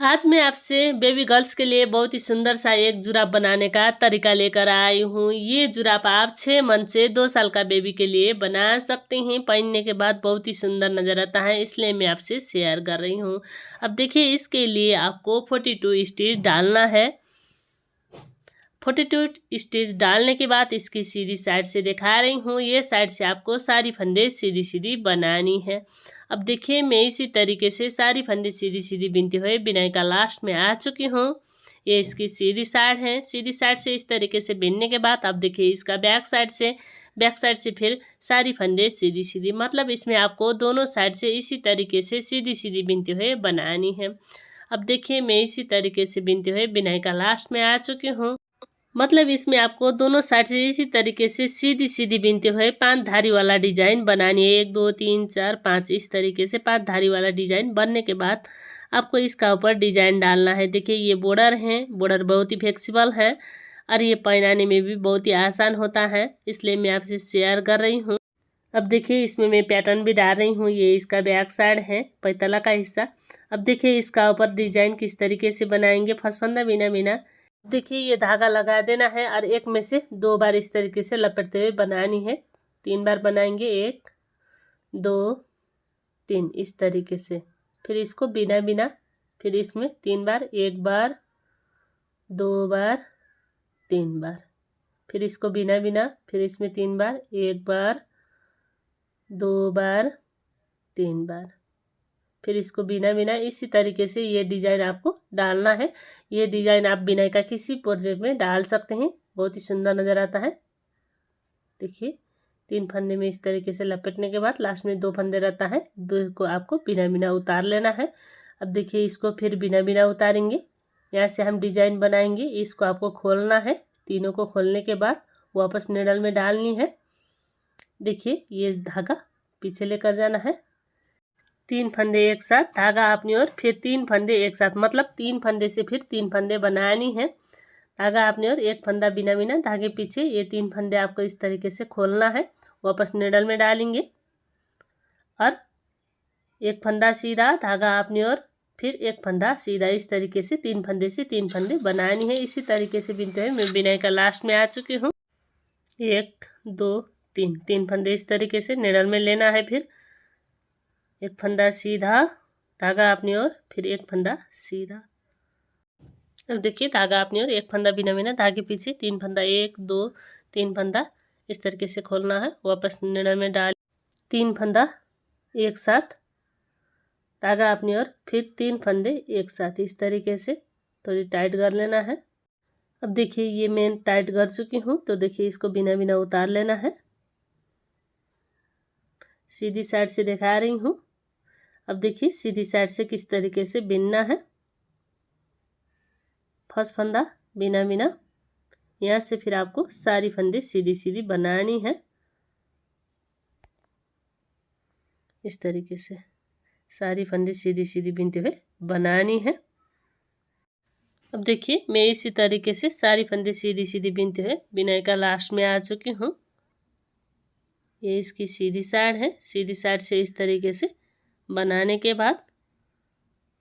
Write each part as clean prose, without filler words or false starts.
आज मैं आपसे बेबी गर्ल्स के लिए बहुत ही सुंदर सा एक जुराब बनाने का तरीका लेकर आई हूँ। ये जुराब आप 6 मंथ से 2 साल का बेबी के लिए बना सकते हैं। पहनने के बाद बहुत ही सुंदर नज़र आता है, इसलिए मैं आपसे शेयर कर रही हूँ। अब देखिए, इसके लिए आपको 42 स्टिच डालना है। 42 स्टिच डालने के बाद इसकी सीधी साइड से दिखा रही हूँ, ये साइड से आपको सारी फंदे सीधी सीधी बनानी है। अब देखिए, मैं इसी तरीके से सारी फंदे सीधी सीधी बिनते हुए बिनाई का लास्ट में आ चुकी हूँ। ये इसकी सीधी साइड है। सीधी साइड से इस तरीके से बिनने के बाद अब देखिए, इसका बैक साइड से फिर सारी फंदे सीधी सीधी, मतलब इसमें आपको दोनों साइड से इसी तरीके से सीधी सीधी बिनते हुए बनानी है। अब देखिए, मैं इसी तरीके से बिनते हुए बिनाई का लास्ट में आ चुकी हूँ। मतलब इसमें आपको दोनों साइड से इसी तरीके से सीधी सीधी बिनते हुए 5 धारी वाला डिजाइन बनानी है। 1 2 3 4 5 इस तरीके से 5 धारी वाला डिजाइन बनने के बाद आपको इसका ऊपर डिजाइन डालना है। देखिए, ये बॉर्डर है, बॉर्डर बहुत ही फ्लेक्सिबल है और ये पहनाने में भी बहुत ही आसान होता है, इसलिए मैं आपसे शेयर कर रही हूँ। अब देखिए, इसमें मैं पैटर्न भी डाल रही हूँ। ये इसका बैक साइड है, पैतला का हिस्सा। अब देखिए, इसका ऊपर डिजाइन किस तरीके से बनाएंगे, फसफंदा बिना बिना। देखिए, ये धागा लगा देना है और एक में से 2 बार इस तरीके से लपेटते हुए बनानी है। 3 बार बनाएंगे, 1 2 3 इस तरीके से। फिर इसको बिना बिना, फिर इसमें 3 बार, 1 बार 2 बार 3 बार, फिर इसको बिना बिना, फिर इसमें 3 बार, 1 बार 2 बार 3 बार, फिर इसको बिना बिना। इसी तरीके से ये डिज़ाइन आपको डालना है। ये डिज़ाइन आप बिनाई का किसी प्रोजेक्ट में डाल सकते हैं, बहुत ही सुंदर नज़र आता है। देखिए, 3 फंदे में इस तरीके से लपेटने के बाद लास्ट में 2 फंदे रहता है, 2 को आपको बिना बिना उतार लेना है। अब देखिए, इसको फिर बिना बिना उतारेंगे, यहाँ से हम डिज़ाइन बनाएंगे। इसको आपको खोलना है, तीनों को खोलने के बाद वापस निडल में डालनी है। देखिए, ये धागा पीछे लेकर जाना है, 3 फंदे एक साथ, धागा अपनी ओर, फिर 3 फंदे एक साथ, मतलब 3 फंदे से फिर 3 फंदे बनानी है। धागा अपनी ओर, एक फंदा बिना बिना, धागे पीछे, ये 3 फंदे आपको इस तरीके से खोलना है। वापस निडल में डालेंगे और एक फंदा सीधा, धागा अपनी ओर, फिर एक फंदा सीधा, इस तरीके से 3 फंदे से 3 फंदे बनानी है। इसी तरीके से बिनते हुए मैं बिनाई का लास्ट में आ चुकी हूँ। 1 2 3 3 फंदे इस तरीके से निडल में लेना है। फिर एक फंदा सीधा, धागा अपनी ओर, फिर एक फंदा सीधा। अब देखिए, धागा अपनी ओर, एक फंदा बिना बिना, धागे पीछे, 3 फंदा, 1 2 3 फंदा इस तरीके से खोलना है। वापस निडल में डाल, 3 फंदा एक साथ, धागा अपनी ओर, फिर 3 फंदे एक साथ, इस तरीके से थोड़ी टाइट कर लेना है। अब देखिए, ये मैं टाइट कर चुकी हूँ, तो देखिए, इसको बिना बिना उतार लेना है। सीधी साइड से दिखा रही हूँ। अब देखिए, सीधी साइड से किस तरीके से बिनना है। फर्स्ट फंदा बिना बिना, यहाँ से फिर आपको सारी फंदे सीधी सीधी बनानी है, इस तरीके से सारी फंदे सीधी सीधी बिनते हुए बनानी है। अब देखिए, मैं इसी तरीके से सारी फंदे सीधी सीधी बिनते हुए बिनाई का लास्ट में आ चुकी हूँ। ये इसकी सीधी साइड है। सीधी साइड से इस तरीके से बनाने के बाद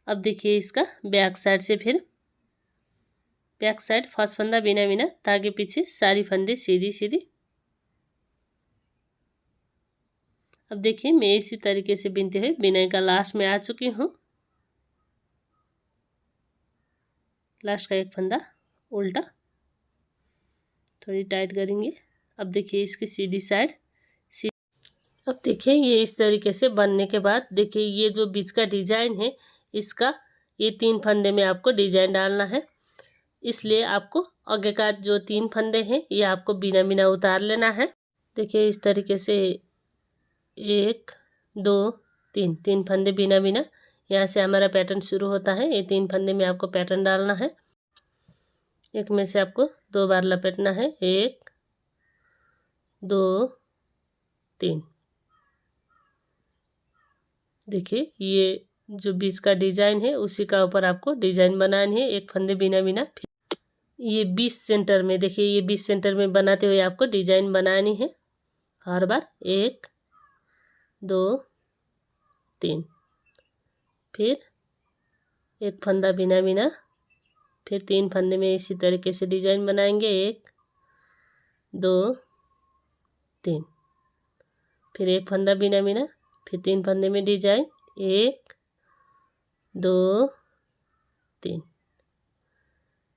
अब देखिए, इसका बैक साइड से, फिर बैक साइड फर्स्ट फंदा बिना बिना, धागे पीछे, सारी फंदे सीधी सीधी। अब देखिए, मैं इसी तरीके से बिनते हुए बिनाई का लास्ट में आ चुकी हूँ। लास्ट का एक फंदा उल्टा, थोड़ी टाइट करेंगे। अब देखिए, इसकी सीधी साइड। अब देखिए, ये इस तरीके से बनने के बाद देखिए, ये जो बीच का डिजाइन है, इसका ये 3 फंदे में आपको डिजाइन डालना है, इसलिए आपको आगे का जो 3 फंदे हैं ये आपको बिना बिना उतार लेना है। देखिए, इस तरीके से 1 2 3 3 फंदे बिना बिना, यहाँ से हमारा पैटर्न शुरू होता है। ये 3 फंदे में आपको पैटर्न डालना है। एक में से आपको 2 बार लपेटना है, 1 2 3। देखिए, ये जो बीच का डिजाइन है उसी का ऊपर आपको डिजाइन बनानी है, एक फंदे बिना बिना। ये 20 सेंटर में, देखिए, ये 20 सेंटर में बनाते हुए आपको डिजाइन बनानी है हर बार। 1 2 3, फिर एक फंदा बिना बिना, फिर 3 फंदे में इसी तरीके से डिजाइन बनाएंगे। 1 2 3, फिर एक फंदा बिना बिना, फिर 3 फंदे में डिजाइन। 1 2 3,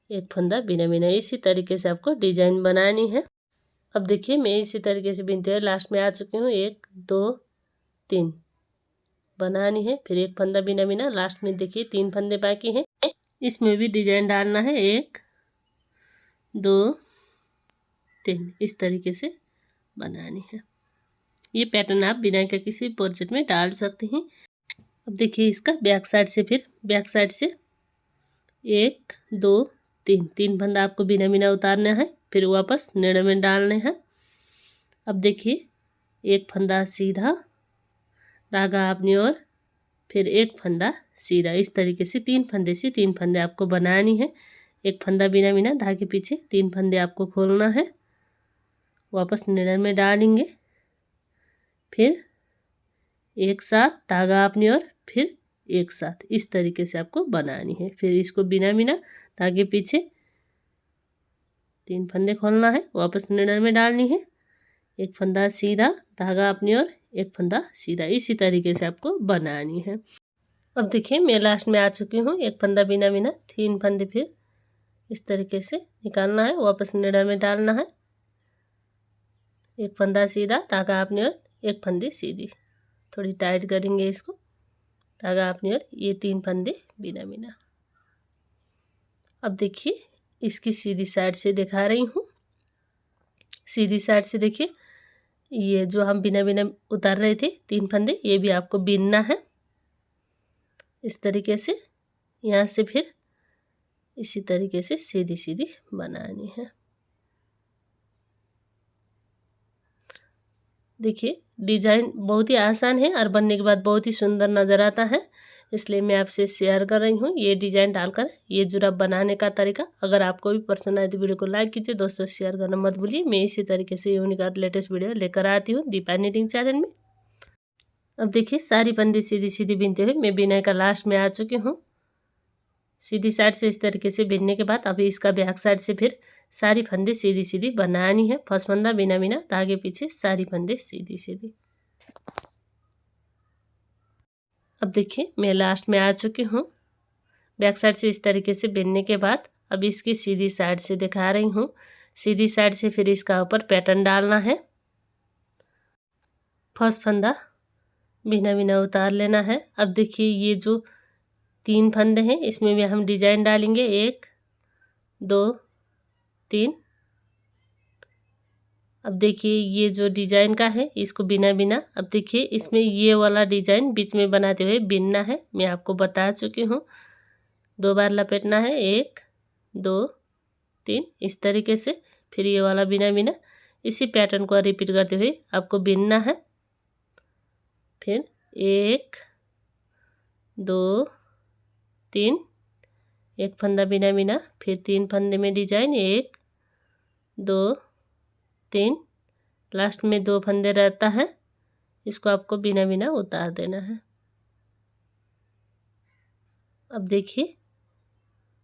एक फंदा बिना बिना। इसी तरीके से आपको डिजाइन बनानी है। अब देखिए मैं इसी तरीके से बिनते हुए लास्ट में आ चुकी हूँ। 1 2 3 बनानी है, फिर एक फंदा बिना बिना। लास्ट में देखिए 3 फंदे बाकी हैं, इसमें भी डिजाइन डालना है। 1 2 3, इस तरीके से बनानी है। ये पैटर्न आप बिना के किसी प्रोजेक्ट में डाल सकते हैं। अब देखिए इसका बैक साइड से, फिर बैक साइड से 1 2 3 फंदा आपको बिना बिना उतारना है, फिर वापस नेड़े में डालने हैं। अब देखिए एक फंदा सीधा, धागा अपनी ओर, फिर एक फंदा सीधा। इस तरीके से 3 फंदे से 3 फंदे आपको बनानी है। एक फंदा बिना बिना, धागे पीछे 3 फंदे आपको खोलना है, वापस नेड़े में डालेंगे, फिर एक साथ धागा अपनी ओर, फिर एक साथ। इस तरीके से आपको बनानी है। फिर इसको बिना बिना, धागे पीछे 3 फंदे खोलना है, वापस निडल में डालनी है, एक फंदा सीधा, धागा अपनी ओर, एक फंदा सीधा। इसी तरीके से आपको बनानी है। अब देखिए मैं लास्ट में आ चुकी हूँ। एक फंदा बिना बिना, 3 फंदे फिर इस तरीके से निकालना है, वापस निडल में डालना है, एक फंदा सीधा, धागा अपनी ओर, एक फंदे सीधी। थोड़ी टाइट करेंगे इसको, धागा अपनी ओर, ये 3 फंदे बिना बिना। अब देखिए इसकी सीधी साइड से दिखा रही हूँ। सीधी साइड से देखिए, ये जो हम बिना बिना उतार रहे थे 3 फंदे, ये भी आपको बीनना है इस तरीके से। यहाँ से फिर इसी तरीके से सीधी सीधी बनानी है। देखिए डिजाइन बहुत ही आसान है और बनने के बाद बहुत ही सुंदर नज़र आता है, इसलिए मैं आपसे शेयर कर रही हूँ ये डिजाइन डालकर ये जुराब बनाने का तरीका। अगर आपको भी पसंद आए तो वीडियो को लाइक कीजिए, दोस्तों शेयर करना मत भूलिए। मैं इसी तरीके से यूनिक और लेटेस्ट वीडियो लेकर आती हूँ दीपा निटिंग चैनल में। अब देखिए सारी फंदे सीधी सीधी बीनते हुए मैं बिनाई का लास्ट में आ चुकी हूँ। सीधी साइड से इस तरीके से बीनने के बाद अभी इसका बैक साइड से फिर सारी फंदे सीधी सीधी बनानी है। फर्स्ट फंदा बिना बिना, धागे पीछे सारी फंदे सीधी सीधी। अब देखिए मैं लास्ट में आ चुकी हूँ। बैक साइड से इस तरीके से बीनने के बाद अब इसकी सीधी साइड से दिखा रही हूँ। सीधी साइड से फिर इसका ऊपर पैटर्न डालना है। फर्स्ट फंदा बिना बिना उतार लेना है। अब देखिए ये जो 3 फंदे हैं इसमें भी हम डिजाइन डालेंगे। 1 2 3। अब देखिए ये जो डिजाइन का है इसको बिना बिना, अब देखिए इसमें ये वाला डिजाइन बीच में बनाते हुए बिनना है। मैं आपको बता चुकी हूँ। 2 बार लपेटना है, 1 2 3 इस तरीके से। फिर ये वाला बिना बिना, इसी पैटर्न को रिपीट करते हुए आपको बिनना है। फिर 1 2 3, एक फंदा बिना बिना, फिर 3 फंदे में डिजाइन, 1 2 3, लास्ट में 2 फंदे रहता है, इसको आपको बिना बिना उतार देना है। अब देखिए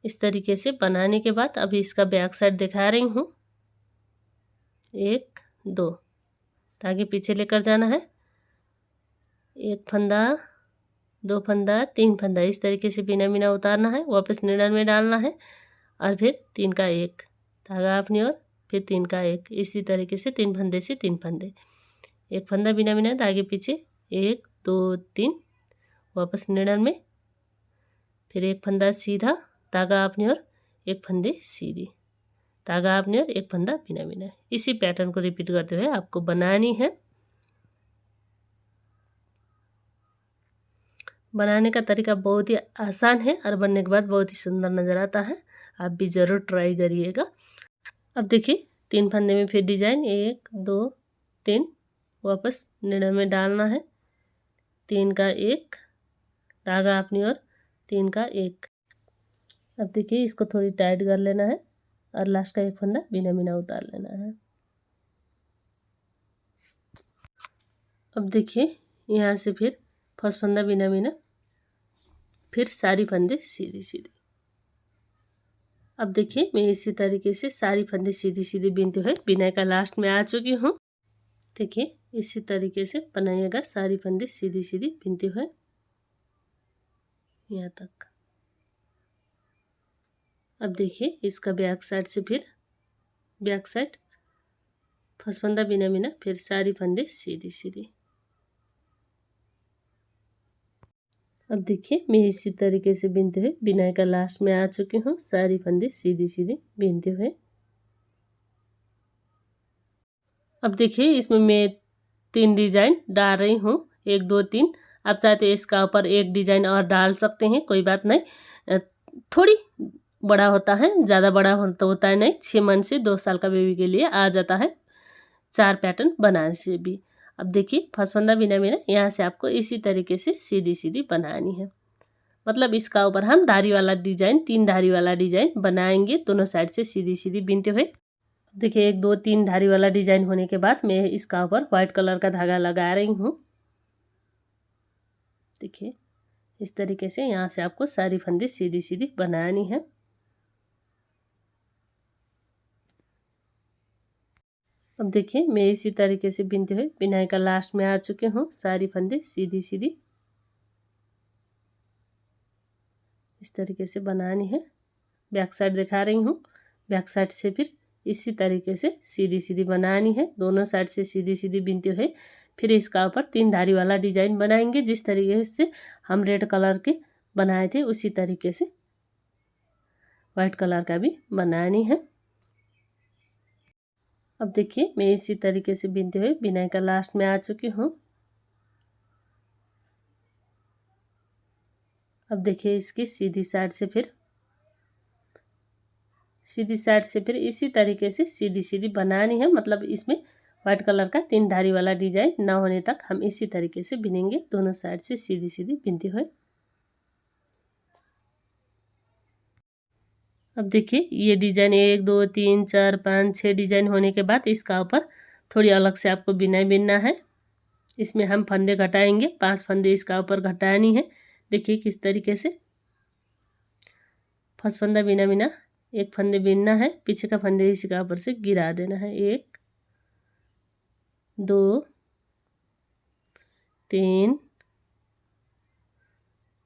इस तरीके से बनाने के बाद अभी इसका बैक साइड दिखा रही हूँ। 1 2, ताकि पीछे लेकर जाना है, एक फंदा 2 फंदा 3 फंदा, इस तरीके से बिना बिना उतारना है, वापस निडल में डालना है, और फिर 3 का 1 धागा अपनी ओर, फिर 3 का 1, इसी तरीके से 3 फंदे से 3 फंदे, एक फंदा बिना बिना, धागे पीछे 1 2 3, वापस निडल में, फिर एक फंदा सीधा, धागा अपनी ओर, एक फंदे सीधी, धागा अपनी ओर, एक फंदा बिना बिना। इसी पैटर्न को रिपीट करते हुए आपको बनानी है। बनाने का तरीका बहुत ही आसान है और बनने के बाद बहुत ही सुंदर नज़र आता है। आप भी ज़रूर ट्राई करिएगा। अब देखिए 3 फंदे में फिर डिजाइन, 1 2 3, वापस निडल में डालना है, 3 का 1 धागा अपनी ओर, 3 का 1। अब देखिए इसको थोड़ी टाइट कर लेना है और लास्ट का एक फंदा बिना बिना उतार लेना है। अब देखिए यहाँ से फिर फर्स्ट फंदा बिना बिना, फिर सारी फंदे सीधी सीधी। अब देखिए मैं इसी तरीके से सारी फंदे सीधी सीधी बिनते हुए बिनाई का लास्ट में आ चुकी हूँ। देखिए इसी तरीके से बनाइएगा, सारी फंदे सीधी सीधी बिनते हुए यहाँ तक। अब देखिए इसका बैक साइड से फिर बैक साइड फर्स्ट फंदा बिना बिना फिर सारी फंदे सीधी सीधी। अब देखिए मैं इसी तरीके से बिनते हुए बिनाई का लास्ट में आ चुकी हूँ, सारी फंदे सीधी सीधी बिनते हुए। अब देखिए इसमें मैं 3 डिजाइन डाल रही हूँ, 1 2 3। आप चाहते हैं इसका ऊपर एक डिजाइन और डाल सकते हैं, कोई बात नहीं। थोड़ी बड़ा होता है, ज़्यादा बड़ा होता है नहीं। 6 मंथ से 2 साल का बेबी के लिए आ जाता है 4 पैटर्न बनाने से भी। अब देखिए फर्स्ट फंदा बिना बिना यहाँ से आपको इसी तरीके से सीधी सीधी बनानी है। मतलब इसका ऊपर हम धारी वाला डिजाइन, 3 धारी वाला डिजाइन बनाएंगे दोनों साइड से सीधी सीधी बिनते हुए। देखिए 1 2 3 धारी वाला डिजाइन होने के बाद मैं इसका ऊपर व्हाइट कलर का धागा लगा रही हूँ। देखिए इस तरीके से यहाँ से आपको सारी फंदे सीधी सीधी बनानी है। अब देखिए मैं इसी तरीके से बिनते हुए बिनाई का लास्ट में आ चुके हूँ, सारी फंदे सीधी सीधी इस तरीके से बनानी है। बैक साइड दिखा रही हूँ, बैक साइड से फिर इसी तरीके से सीधी सीधी बनानी है, दोनों साइड से सीधी सीधी बिनते हुए फिर इसका ऊपर 3 धारी वाला डिजाइन बनाएंगे। जिस तरीके से हम रेड कलर के बनाए थे उसी तरीके से वाइट कलर का भी बनानी है। अब देखिए मैं इसी तरीके से बिनते हुए बिनाई का लास्ट में आ चुकी हूँ। अब देखिए इसकी सीधी साइड से फिर इसी तरीके से सीधी सीधी बनानी है। मतलब इसमें व्हाइट कलर का 3 धारी वाला डिजाइन ना होने तक हम इसी तरीके से बिनेंगे, दोनों साइड से सीधी सीधी बिनते हुए। अब देखिए ये डिजाइन 1 2 3 4 5 6 डिजाइन होने के बाद इसका ऊपर थोड़ी अलग से आपको बिनाई बिनना है। इसमें हम फंदे घटाएंगे, 5 फंदे इसका ऊपर घटानी है। देखिए किस तरीके से फर्स्ट फंदा बिना बिना एक फंदे बिनना है, पीछे का फंदे इसी का ऊपर से गिरा देना है। 1 2 3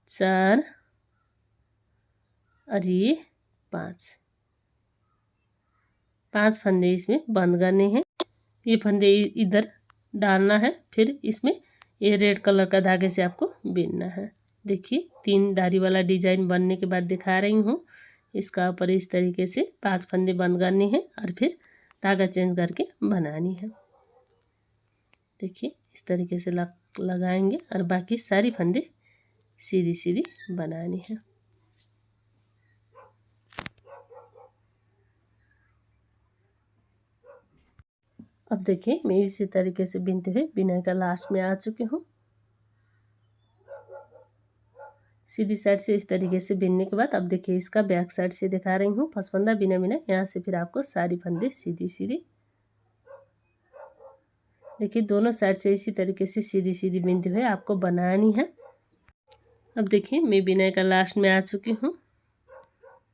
4 और ये 5 फंदे इसमें बंद करने हैं। ये फंदे इधर डालना है, फिर इसमें ये रेड कलर का धागे से आपको बिनना है। देखिए 3 धारी वाला डिजाइन बनने के बाद दिखा रही हूँ। इसका ऊपर इस तरीके से 5 फंदे बंद करने हैं और फिर धागा चेंज करके बनानी है। देखिए इस तरीके से लगाएंगे और बाकी सारी फंदे सीधी सीधी बनानी है। अब देखिए मैं इसी तरीके से बिनते हुए बिनाई का लास्ट में आ चुकी हूँ। सीधी साइड से इस तरीके से बिनने के बाद अब देखिए इसका बैक साइड से दिखा रही हूँ। फर्स्ट फंदा बिना बिना यहाँ से फिर आपको सारी फंदे सीधी सीधी, देखिए दोनों साइड से इसी तरीके से सीधी सीधी बिनते हुए आपको बनानी है। अब देखिए मैं बिनाई का लास्ट में आ चुकी हूँ।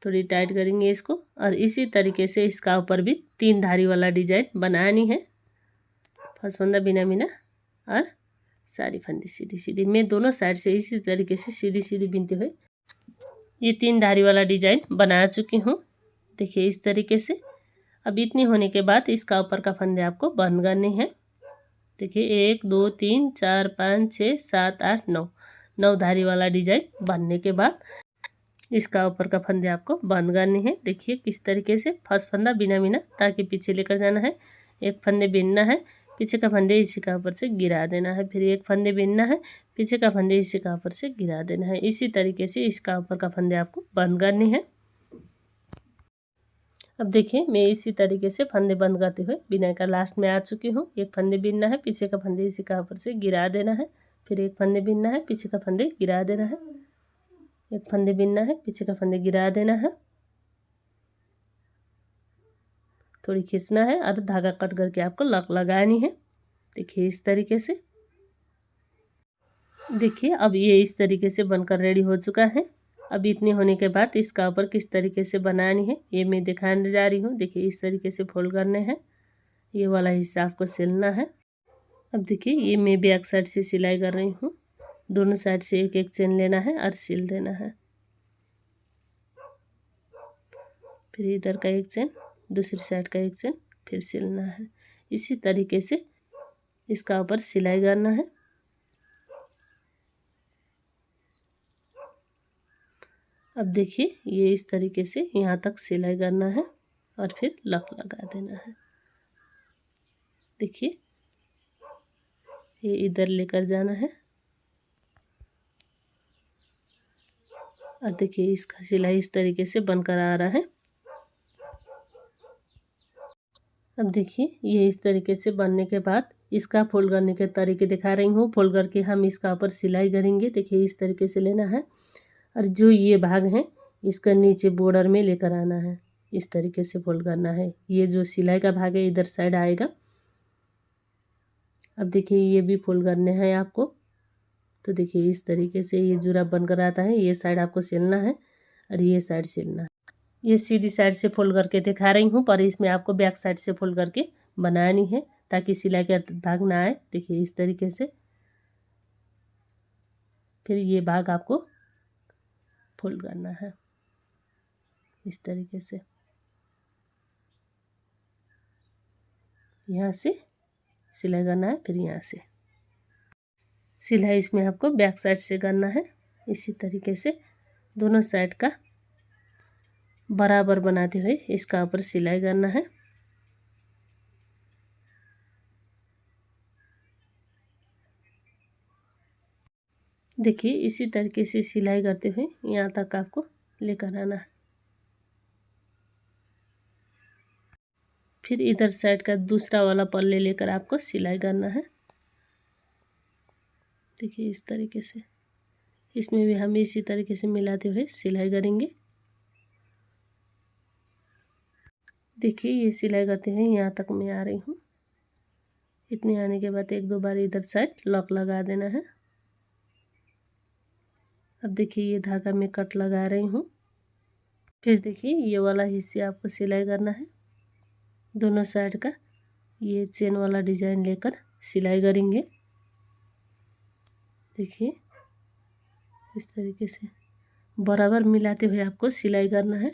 थोड़ी टाइट करेंगे इसको और इसी तरीके से इसका ऊपर भी 3 धारी वाला डिजाइन बनानी है। फर्स्ट फंदा बिना बिना और सारी फंदे सीधी सीधी। मैं दोनों साइड से इसी तरीके से सीधी सीधी बिनते हुए ये 3 धारी वाला डिजाइन बना चुकी हूँ। देखिए इस तरीके से। अब इतनी होने के बाद इसका ऊपर का फंदे आपको बंद करने हैं। देखिए 1 2 3 4 5 6 7 8 9 धारी वाला डिजाइन बनने के बाद इसका ऊपर का फंदे आपको बंद करने हैं। देखिए किस तरीके से फर्स्ट फंदा बिना बिना ताकि पीछे लेकर जाना है, एक फंदे बिनना है, पीछे का फंदे इसी का ऊपर से गिरा देना है, फिर एक फंदे बिनना है, पीछे का फंदे इसी का ऊपर से गिरा देना है। इसी तरीके से इसका ऊपर का फंदे आपको बंद करने हैं। अब देखिए मैं इसी तरीके से फंदे बंद करते हुए बिनाई का लास्ट में आ चुकी हूँ। एक फंदे बिनना है, पीछे का फंदे इसी का ऊपर से गिरा देना है, फिर एक फंदे बिनना है, पीछे का फंदे गिरा देना है, एक फंदे बिनना है, पीछे का फंदे गिरा देना है, थोड़ी खींचना है और धागा कट करके आपको लग लगानी है। देखिए इस तरीके से। देखिए अब ये इस तरीके से बनकर रेडी हो चुका है। अब इतनी होने के बाद इसका ऊपर किस तरीके से बनानी है ये मैं दिखाने जा रही हूँ। देखिए इस तरीके से फोल्ड करने हैं, ये वाला हिस्सा आपको सिलना है। अब देखिए ये मैं बैक साइड से सिलाई कर रही हूँ। दोनों साइड से एक एक चेन लेना है और सिल देना है। फिर इधर का एक चेन, दूसरी साइड का एक चेन, फिर सिलना है। इसी तरीके से इसका ऊपर सिलाई करना है। अब देखिए ये इस तरीके से यहाँ तक सिलाई करना है और फिर लक लगा देना है। देखिए ये इधर लेकर जाना है और देखिए इसका सिलाई इस तरीके से बनकर आ रहा है। अब देखिए ये इस तरीके से बनने के बाद इसका फोल्ड करने के तरीके दिखा रही हूँ। फोल्ड करके हम इसका ऊपर सिलाई करेंगे। देखिए इस तरीके से लेना है और जो ये भाग है इसका नीचे बॉर्डर में लेकर आना है। इस तरीके से फोल्ड करना है। ये जो सिलाई का भाग है इधर साइड आएगा। अब देखिए ये भी फोल्ड करने हैं आपको। तो देखिए इस तरीके से ये जुराब बनकर आता है। ये साइड आपको सिलना है और ये साइड सिलना है। ये सीधी साइड से फोल्ड करके दिखा रही हूँ, पर इसमें आपको बैक साइड से फोल्ड करके बनानी है ताकि सिलाई का भाग ना आए। देखिए इस तरीके से फिर ये भाग आपको फोल्ड करना है इस तरीके से। यहाँ से सिलाई करना है, फिर यहाँ से सिलाई इसमें आपको बैक साइड से करना है। इसी तरीके से दोनों साइड का बराबर बनाते हुए इसका ऊपर सिलाई करना है। देखिए इसी तरीके से सिलाई करते हुए यहाँ तक आपको लेकर आना है। फिर इधर साइड का दूसरा वाला पल्ले लेकर आपको सिलाई करना है। देखिए इस तरीके से इसमें भी हम इसी तरीके से मिलाते हुए सिलाई करेंगे। देखिए ये सिलाई करते हुए यहाँ तक मैं आ रही हूँ। इतने आने के बाद एक दो बार इधर साइड लॉक लगा देना है। अब देखिए ये धागा में कट लगा रही हूँ। फिर देखिए ये वाला हिस्से आपको सिलाई करना है। दोनों साइड का ये चेन वाला डिजाइन लेकर सिलाई करेंगे। देखिए इस तरीके से बराबर मिलाते हुए आपको सिलाई करना है।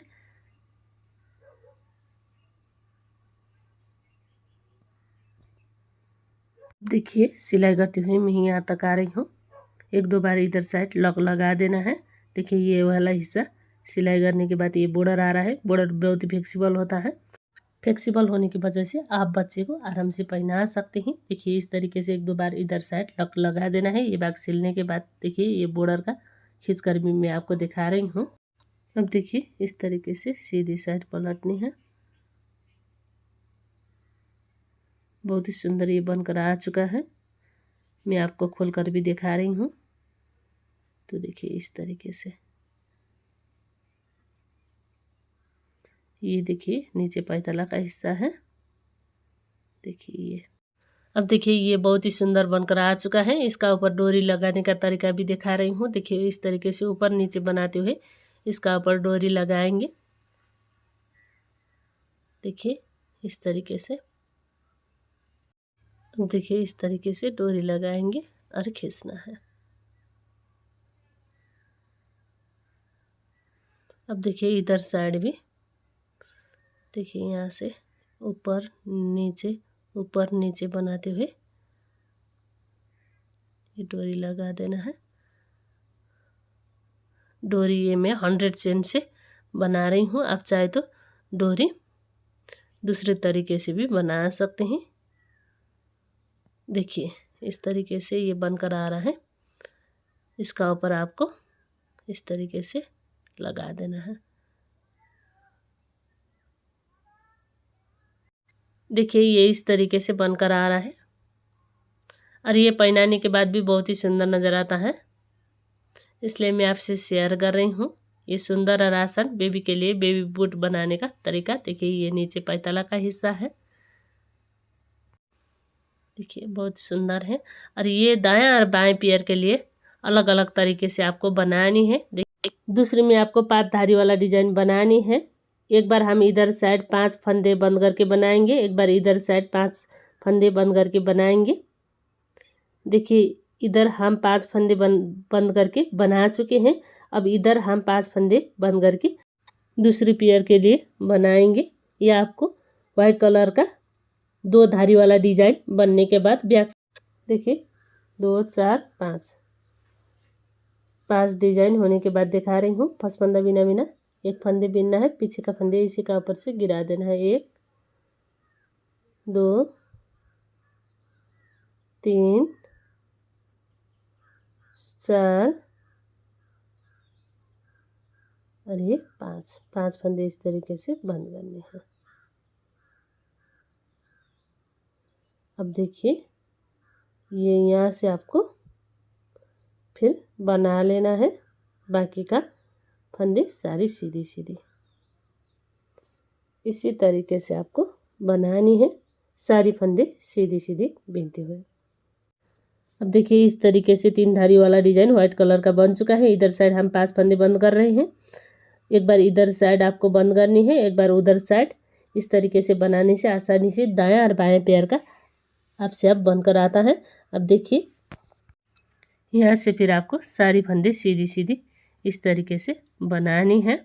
देखिए सिलाई करते हुए मैं यहाँ तक आ रही हूँ। एक दो बार इधर साइड लॉक लगा देना है। देखिए ये वाला हिस्सा सिलाई करने के बाद ये बॉर्डर आ रहा है। बॉर्डर बहुत ही फ्लेक्सिबल होता है। फ्लेक्सिबल होने की वजह से आप बच्चे को आराम से पहना सकते हैं। देखिए इस तरीके से एक दो बार इधर साइड लॉक लगा देना है। ये भाग सिलने के बाद देखिए ये बॉर्डर का खींच कर भी मैं आपको दिखा रही हूँ। अब देखिए इस तरीके से सीधी साइड पलटनी है। बहुत ही सुंदर ये बनकर आ चुका है। मैं आपको खोल कर भी दिखा रही हूँ। तो देखिए इस तरीके से ये देखिए नीचे पैताला का हिस्सा है। देखिए ये अब देखिए ये बहुत ही सुंदर बनकर आ चुका है। इसका ऊपर डोरी लगाने का तरीका भी दिखा रही हूँ। देखिए इस तरीके से ऊपर नीचे बनाते हुए इसका ऊपर डोरी लगाएंगे। देखिए इस तरीके से देखिए इस तरीके से डोरी लगाएंगे और खींचना है। अब देखिए इधर साइड भी देखिए यहाँ से ऊपर नीचे बनाते हुए ये डोरी लगा देना है। डोरी ये मैं 100 चेन से बना रही हूँ। आप चाहे तो डोरी दूसरे तरीके से भी बना सकते हैं। देखिए इस तरीके से ये बनकर आ रहा है। इसका ऊपर आपको इस तरीके से लगा देना है। देखिए ये इस तरीके से बनकर आ रहा है और ये पहनाने के बाद भी बहुत ही सुंदर नज़र आता है, इसलिए मैं आपसे शेयर कर रही हूँ। ये सुंदर और आसान बेबी के लिए बेबी बूट बनाने का तरीका। देखिए ये नीचे पैताला का हिस्सा है। देखिए बहुत सुंदर है और ये दायां और बाएं पैर के लिए अलग अलग तरीके से आपको बनानी है। दूसरे में आपको 5 धारी वाला डिजाइन बनानी है। एक बार हम इधर साइड 5 फंदे बंद करके बनाएंगे, एक बार इधर साइड 5 फंदे बंद करके बनाएंगे। देखिए इधर हम 5 फंदे बंद करके बना चुके हैं। अब इधर हम 5 फंदे बंद करके दूसरी पेयर के लिए बनाएंगे। यह आपको वाइट कलर का 2 धारी वाला डिजाइन बनने के बाद बैक देखिए 2 4 5 डिजाइन होने के बाद दिखा रही हूँ। फर्स्ट फंदा बिना बिना एक फंदे बिनना है, पीछे का फंदे इसी का ऊपर से गिरा देना है। 1 2 3 4 और ये 5 फंदे इस तरीके से बंद करने हैं। अब देखिए ये यहाँ से आपको फिर बना लेना है बाकी का फंदे सारी सीधी सीधी इसी तरीके से आपको बनानी है सारी फंदे सीधी सीधी बिनते हुए। अब देखिए इस तरीके से 3 धारी वाला डिजाइन व्हाइट कलर का बन चुका है। इधर साइड हम 5 फंदे बंद कर रहे हैं। एक बार इधर साइड आपको बंद करनी है, एक बार उधर साइड। इस तरीके से बनाने से आसानी से दायां और बाएं पैर का आपसे अब बनकर आता है। अब देखिए यहाँ से फिर आपको सारी फंदे सीधी सीधी इस तरीके से बनानी है।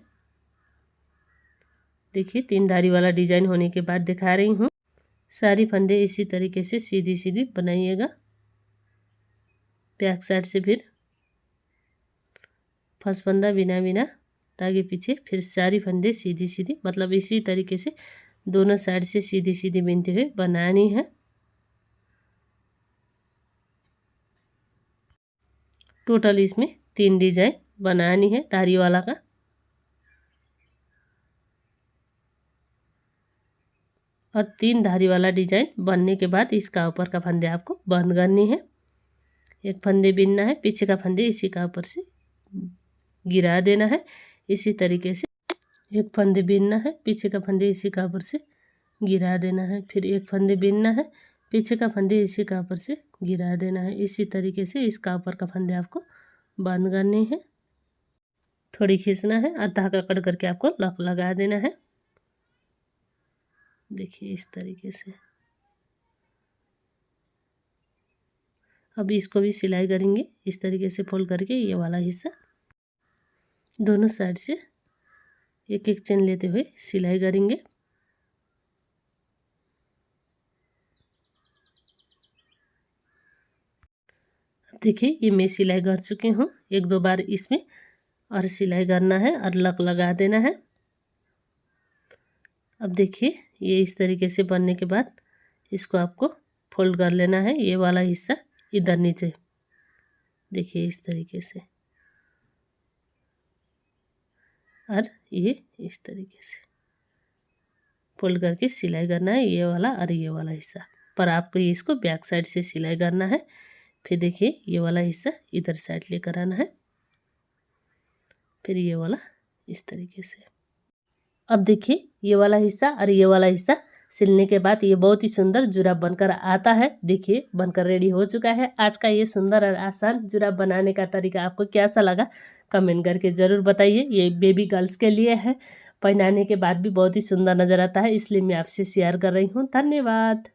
देखिए 3 धारी वाला डिजाइन होने के बाद दिखा रही हूँ। सारी फंदे इसी तरीके से सीधी सीधी बनाइएगा। बैक साइड से फिर फर्स्ट फंदा बिना बिना आगे पीछे, फिर सारी फंदे सीधी सीधी, मतलब इसी तरीके से दोनों साइड से सीधी सीधी बिनते हुए बनानी है। टोटल इसमें 3 डिजाइन बनानी है धारी वाला का। और 3 धारी वाला डिजाइन बनने के बाद इसका ऊपर का फंदे आपको बंद करनी है। एक फंदे बिनना है, पीछे का फंदे इसी का ऊपर से गिरा देना है। इसी तरीके से एक फंदे बिनना है, पीछे का फंदे इसी का ऊपर से गिरा देना है। फिर एक फंदे बिनना है, पीछे का फंदे इसी का ऊपर से गिरा देना है। इसी तरीके से इसका ऊपर का फंदे आपको बंद करने हैं। थोड़ी खींचना है और धागा कट करके आपको लक लगा देना है। देखिए इस तरीके से। अब इसको भी सिलाई करेंगे इस तरीके से फोल्ड करके। ये वाला हिस्सा दोनों साइड से एक एक चेन लेते हुए सिलाई करेंगे। अब देखिए ये मैं सिलाई कर चुकी हूँ। 1-2 बार इसमें और सिलाई करना है और लक लगा देना है। अब देखिए ये इस तरीके से बनने के बाद इसको आपको फोल्ड कर लेना है। ये वाला हिस्सा इधर नीचे, देखिए इस तरीके से, और ये इस तरीके से फोल्ड करके सिलाई करना है। ये वाला और ये वाला हिस्सा पर आपको इसको बैक साइड से सिलाई करना है। फिर देखिए ये वाला हिस्सा इधर साइड लेकर आना है, फिर ये वाला इस तरीके से। अब देखिए ये वाला हिस्सा और ये वाला हिस्सा सिलने के बाद ये बहुत ही सुंदर जुराब बनकर आता है। देखिए बनकर रेडी हो चुका है। आज का ये सुंदर और आसान जुराब बनाने का तरीका आपको कैसा लगा कमेंट करके ज़रूर बताइए। ये बेबी गर्ल्स के लिए है, पहनाने के बाद भी बहुत ही सुंदर नज़र आता है, इसलिए मैं आपसे शेयर कर रही हूँ। धन्यवाद।